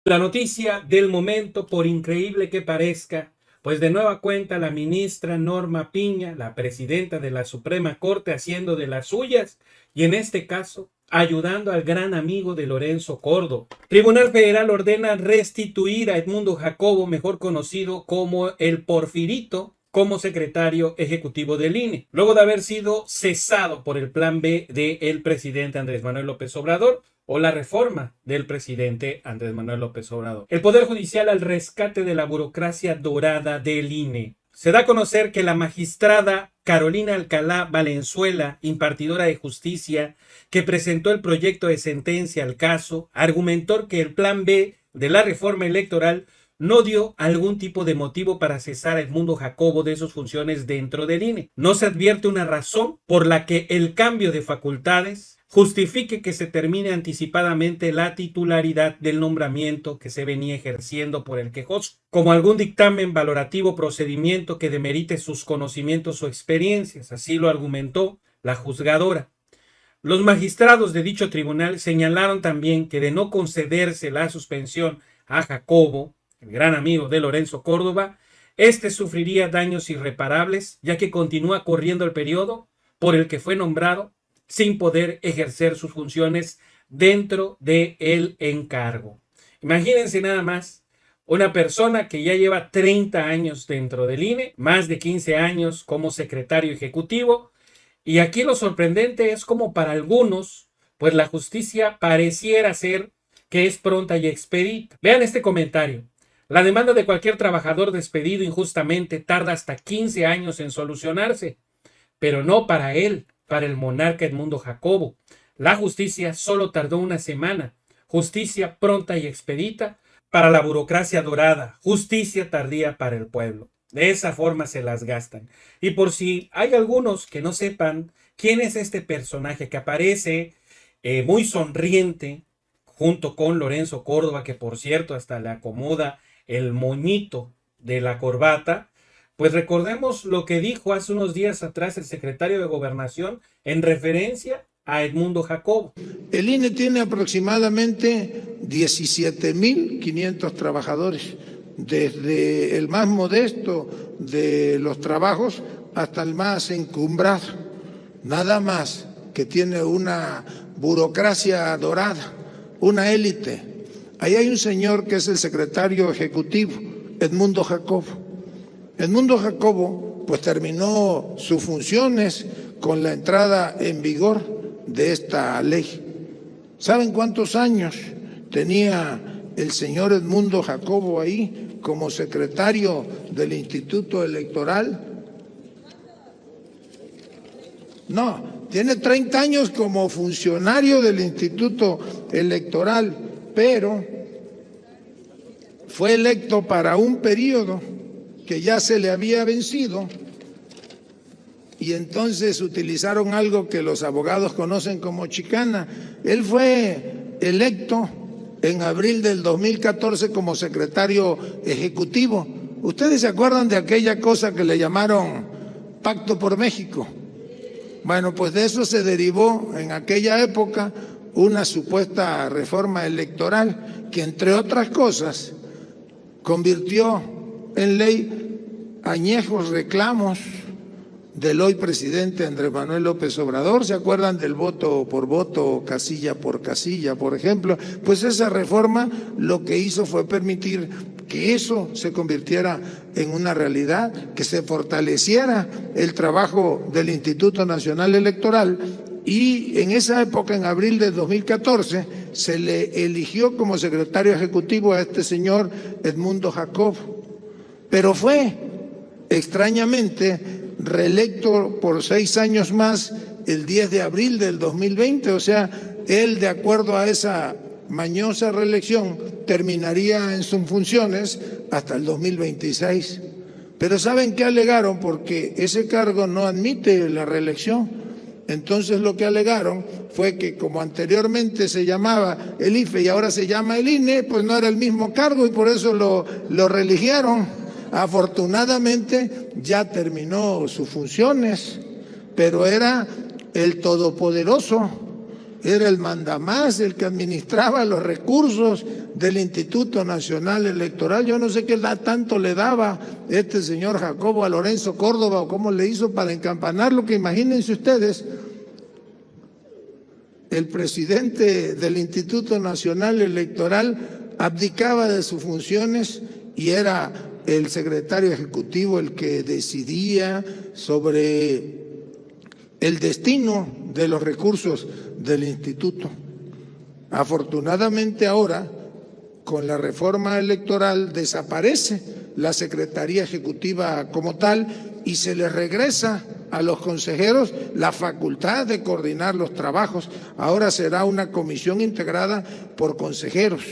La noticia del momento, por increíble que parezca, pues de nueva cuenta la ministra Norma Piña, la presidenta de la Suprema Corte, haciendo de las suyas y en este caso ayudando al gran amigo de Lorenzo Córdoba. Tribunal Federal ordena restituir a Edmundo Jacobo, mejor conocido como el Porfirito, como secretario ejecutivo del INE, luego de haber sido cesado por el plan B del presidente Andrés Manuel López Obrador, o la reforma del presidente Andrés Manuel López Obrador. El Poder Judicial al rescate de la burocracia dorada del INE. Se da a conocer que la magistrada Carolina Alcalá Valenzuela, impartidora de justicia, que presentó el proyecto de sentencia al caso, argumentó que el plan B de la reforma electoral no dio algún tipo de motivo para cesar a Edmundo Jacobo de sus funciones dentro del INE. No se advierte una razón por la que el cambio de facultades justifique que se termine anticipadamente la titularidad del nombramiento que se venía ejerciendo por el quejoso, como algún dictamen valorativo procedimiento que demerite sus conocimientos o experiencias, así lo argumentó la juzgadora. Los magistrados de dicho tribunal señalaron también que de no concederse la suspensión a Jacobo, el gran amigo de Lorenzo Córdoba, este sufriría daños irreparables, ya que continúa corriendo el periodo por el que fue nombrado sin poder ejercer sus funciones dentro del encargo. Imagínense nada más, una persona que ya lleva 30 años dentro del INE, más de 15 años como secretario ejecutivo, y aquí lo sorprendente es como para algunos, pues la justicia pareciera ser que es pronta y expedita. Vean este comentario. La demanda de cualquier trabajador despedido injustamente tarda hasta 15 años en solucionarse, pero no para él, para el monarca Edmundo Jacobo. La justicia solo tardó una semana. Justicia pronta y expedita para la burocracia dorada. Justicia tardía para el pueblo. De esa forma se las gastan. Y por si hay algunos que no sepan quién es este personaje que aparece muy sonriente junto con Lorenzo Córdoba, que por cierto hasta le acomoda el moñito de la corbata, pues recordemos lo que dijo hace unos días atrás el secretario de Gobernación en referencia a Edmundo Jacobo. El INE tiene aproximadamente 17.500 trabajadores, desde el más modesto de los trabajos hasta el más encumbrado. Nada más que tiene una burocracia dorada, una élite. Ahí hay un señor que es el secretario ejecutivo, Edmundo Jacobo. Edmundo Jacobo pues terminó sus funciones con la entrada en vigor de esta ley. ¿Saben cuántos años tenía el señor Edmundo Jacobo ahí como secretario del Instituto Electoral? No, tiene 30 años como funcionario del Instituto Electoral, pero fue electo para un periodo que ya se le había vencido, y entonces utilizaron algo que los abogados conocen como chicana. Él fue electo en abril del 2014 como secretario ejecutivo. ¿Ustedes se acuerdan de aquella cosa que le llamaron Pacto por México? Bueno, pues de eso se derivó en aquella época una supuesta reforma electoral que, entre otras cosas, convirtió en ley añejos reclamos del hoy presidente Andrés Manuel López Obrador. ¿Se acuerdan del voto por voto, casilla por casilla, por ejemplo? Pues esa reforma lo que hizo fue permitir que eso se convirtiera en una realidad, que se fortaleciera el trabajo del Instituto Nacional Electoral, y en esa época, en abril de 2014, se le eligió como secretario ejecutivo a este señor Edmundo Jacobo. Pero fue, extrañamente, reelecto por 6 años más el 10 de abril del 2020, o sea, él, de acuerdo a esa mañosa reelección, terminaría en sus funciones hasta el 2026. Pero ¿saben qué alegaron? Porque ese cargo no admite la reelección. Entonces lo que alegaron fue que como anteriormente se llamaba el IFE y ahora se llama el INE, pues no era el mismo cargo y por eso lo reeligieron. Afortunadamente ya terminó sus funciones, pero era el todopoderoso, era el mandamás, el que administraba los recursos del Instituto Nacional Electoral. Yo no sé qué tanto le daba este señor Jacobo a Lorenzo Córdoba o cómo le hizo para encampanarlo, que imagínense ustedes, el presidente del Instituto Nacional Electoral abdicaba de sus funciones y era el secretario ejecutivo el que decidía sobre el destino de los recursos del instituto. Afortunadamente ahora, con la reforma electoral, desaparece la Secretaría Ejecutiva como tal y se le regresa a los consejeros la facultad de coordinar los trabajos. Ahora será una comisión integrada por consejeros.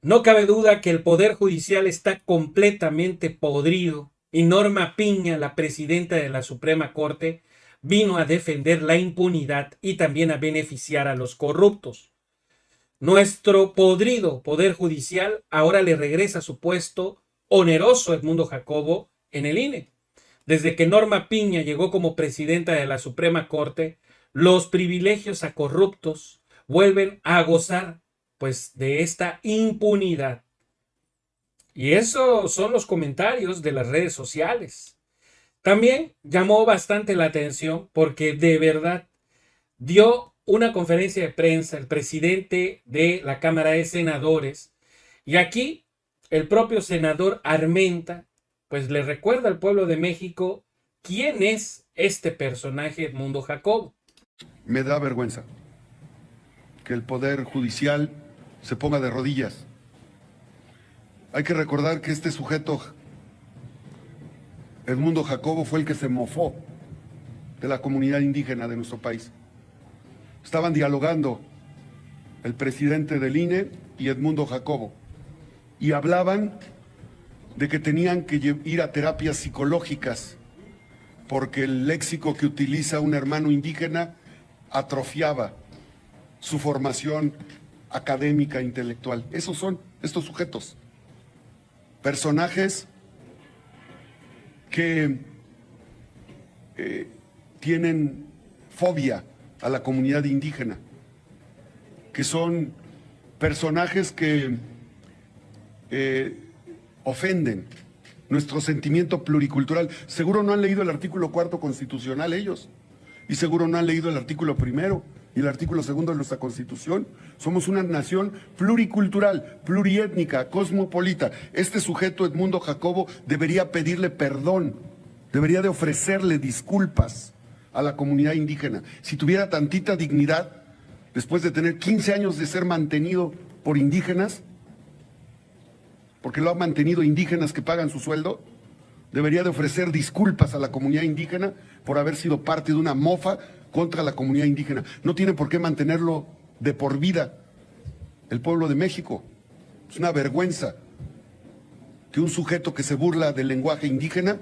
No cabe duda que el Poder Judicial está completamente podrido y Norma Piña, la presidenta de la Suprema Corte, vino a defender la impunidad y también a beneficiar a los corruptos. Nuestro podrido Poder Judicial ahora le regresa su puesto oneroso a Edmundo Jacobo en el INE. Desde que Norma Piña llegó como presidenta de la Suprema Corte, los privilegios a corruptos vuelven a gozar pues de esta impunidad. Y esos son los comentarios de las redes sociales. También llamó bastante la atención porque de verdad dio una conferencia de prensa el presidente de la Cámara de Senadores y aquí el propio senador Armenta pues le recuerda al pueblo de México quién es este personaje Edmundo Jacobo. Me da vergüenza que el Poder Judicial se ponga de rodillas. Hay que recordar que este sujeto, Edmundo Jacobo, fue el que se mofó de la comunidad indígena de nuestro país. Estaban dialogando el presidente del INE y Edmundo Jacobo y hablaban de que tenían que ir a terapias psicológicas porque el léxico que utiliza un hermano indígena atrofiaba su formación académica, intelectual. Esos son estos sujetos, personajes que tienen fobia a la comunidad indígena, que son personajes que ofenden nuestro sentimiento pluricultural. Seguro no han leído el artículo 4 constitucional ellos, y seguro no han leído el artículo 1 y el artículo 2 de nuestra Constitución. Somos una nación pluricultural, pluriétnica, cosmopolita. Este sujeto, Edmundo Jacobo, debería pedirle perdón, debería de ofrecerle disculpas a la comunidad indígena. Si tuviera tantita dignidad, después de tener 15 años de ser mantenido por indígenas, porque lo han mantenido indígenas que pagan su sueldo, debería de ofrecer disculpas a la comunidad indígena por haber sido parte de una mofa contra la comunidad indígena. No tiene por qué mantenerlo de por vida el pueblo de México. Es una vergüenza que un sujeto que se burla del lenguaje indígena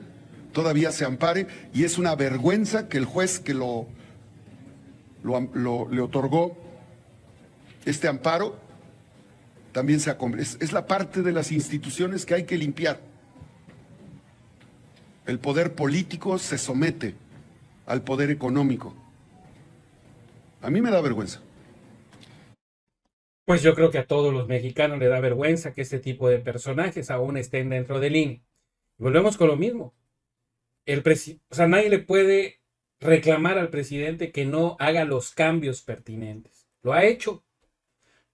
todavía se ampare, y es una vergüenza que el juez que le otorgó este amparo también sea. Es la parte de las instituciones que hay que limpiar. El poder político se somete al poder económico. A mí me da vergüenza. Pues yo creo que a todos los mexicanos le da vergüenza que este tipo de personajes aún estén dentro del INE. Y volvemos con lo mismo. Nadie le puede reclamar al presidente que no haga los cambios pertinentes. Lo ha hecho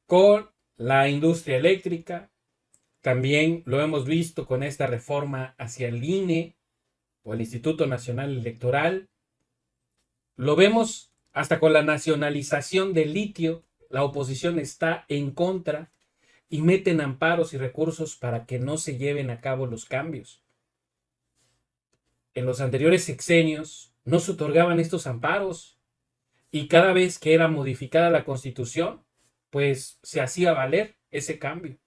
con la industria eléctrica, también lo hemos visto con esta reforma hacia el INE o el Instituto Nacional Electoral. Lo vemos hasta con la nacionalización del litio. La oposición está en contra y meten amparos y recursos para que no se lleven a cabo los cambios. En los anteriores sexenios no se otorgaban estos amparos y cada vez que era modificada la Constitución, pues se hacía valer ese cambio.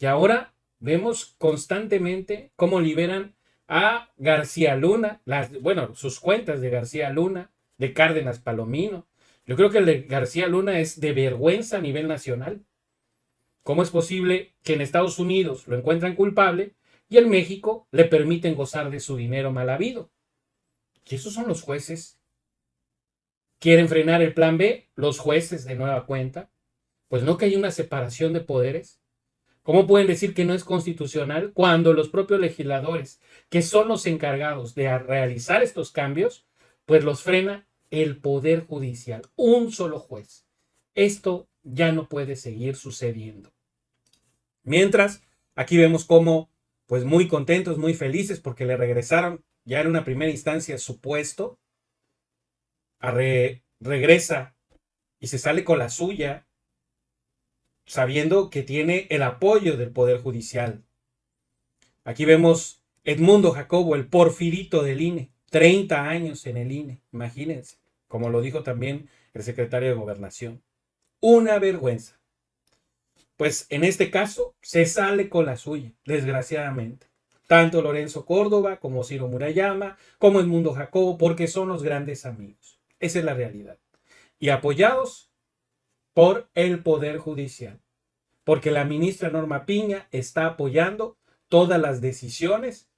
Y ahora vemos constantemente cómo liberan a García Luna, sus cuentas de García Luna, de Cárdenas Palomino. Yo creo que el de García Luna es de vergüenza a nivel nacional. ¿Cómo es posible que en Estados Unidos lo encuentran culpable y en México le permiten gozar de su dinero mal habido? Y esos son los jueces quieren frenar el plan B, los jueces de nueva cuenta. Pues no, que hay una separación de poderes. ¿Cómo pueden decir que no es constitucional cuando los propios legisladores, que son los encargados de realizar estos cambios, pues los frena el Poder Judicial, un solo juez? Esto ya no puede seguir sucediendo. Mientras, aquí vemos cómo, pues muy contentos, muy felices, porque le regresaron ya en una primera instancia su puesto, regresa y se sale con la suya, sabiendo que tiene el apoyo del Poder Judicial. Aquí vemos Edmundo Jacobo, el porfirito del INE, 30 años en el INE, imagínense, como lo dijo también el secretario de Gobernación. Una vergüenza. Pues en este caso se sale con la suya, desgraciadamente. Tanto Lorenzo Córdoba como Ciro Murayama, como Edmundo Jacobo, porque son los grandes amigos. Esa es la realidad. Y apoyados por el Poder Judicial, porque la ministra Norma Piña está apoyando todas las decisiones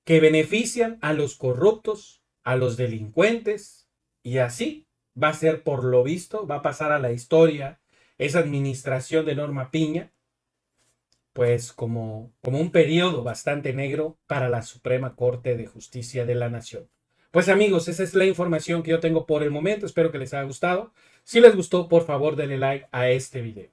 que benefician a los corruptos, a los delincuentes, y así va a ser, por lo visto, va a pasar a la historia esa administración de Norma Piña, pues como un periodo bastante negro para la Suprema Corte de Justicia de la Nación. Pues amigos, esa es la información que yo tengo por el momento. Espero que les haya gustado. Si les gustó, por favor, denle like a este video.